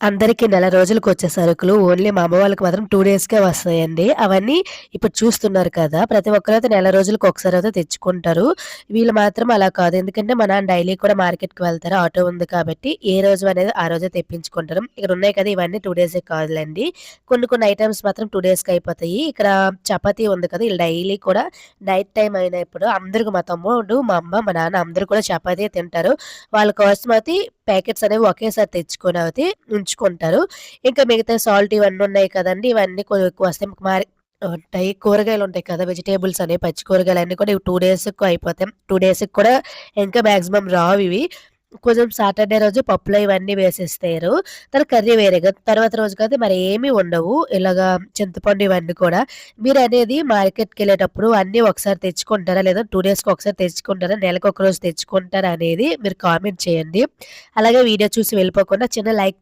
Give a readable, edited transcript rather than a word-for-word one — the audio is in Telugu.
అందరికి నెల రోజులకొచ్చే సరుకులు ఓన్లీ మా అమ్మ వాళ్ళకి మాత్రం 2 డేస్‌కే వస్తాయండి. అవన్నీ ఇప్పుడు చూస్తున్నారు కదా! ప్రతి ఒక్కరైతే నెల రోజులకి ఒకసారైతే తెచ్చుకుంటారు. వీళ్ళు మాత్రం అలా కాదు. ఎందుకంటే మా నాన్న డైలీ కూడా మార్కెట్‌కి వెళ్తారు. ఆటో ఉంది కాబట్టి ఏ రోజు అనేది ఆ రోజే తెప్పించుకుంటారు. ఇక్కడ ఉన్నాయి కదా! ఇవన్నీ 2 డేసే కాదులెండి. కొన్ని కొన్ని ఐటెమ్స్ మాత్రం 2 డేస్‌కి అయిపోతాయి. ఇక్కడ చపాతీ ఉంది కదా! ఈళ్ళు డైలీ కూడా నైట్ టైమ్ అయినప్పుడు అందరికి మా తమ్ముడు, మా అమ్మ, మా నాన్న అందరూ కూడా చపాతీయే తింటారు. వాళ్ళ కోసమయితే ప్యాకెట్స్ అనేవి ఒకేసారి తెచ్చుకొనయితే ఉంచుకుంటారు. ఇంకా మిగతా సాల్ట్ ఇవన్నీ ఉన్నాయి కదండీ! ఇవన్నీ ఎక్కువ వస్తాయి. ఉంటాయి. కూరగాయలుంటాయి కదా! వెజిటబుల్స్ అనేవి పచ్చి కూరగాయలన్నీ కూడా ఇవి 2 డేస్‌కి అయిపోతాయి. 2 డేస్‌కి కూడా ఇంకా మాక్సిమం రావివి. కొంచెం సాటర్‌డే రోజు పప్పులో ఇవన్నీ వేసేస్తారు. కర్రీ వేరేగా. తర్వాత రోజుకైతే మరి ఏమి ఉండవు. ఇలాగా చింతపండు ఇవన్నీ కూడా. మీరనేది మార్కెట్‌కెళ్ళేటప్పుడు అన్నీ ఒకసారి తెచ్చుకుంటారా? లేదా 2 డేస్‌కి ఒకసారి తెచ్చుకుంటారా? నెలకొక రోజు తెచ్చుకుంటారా అనేది మీరు కామెంట్ చేయండి. అలాగే వీడియో చూసి వెళ్ళిపోకుండా చిన్న లైక్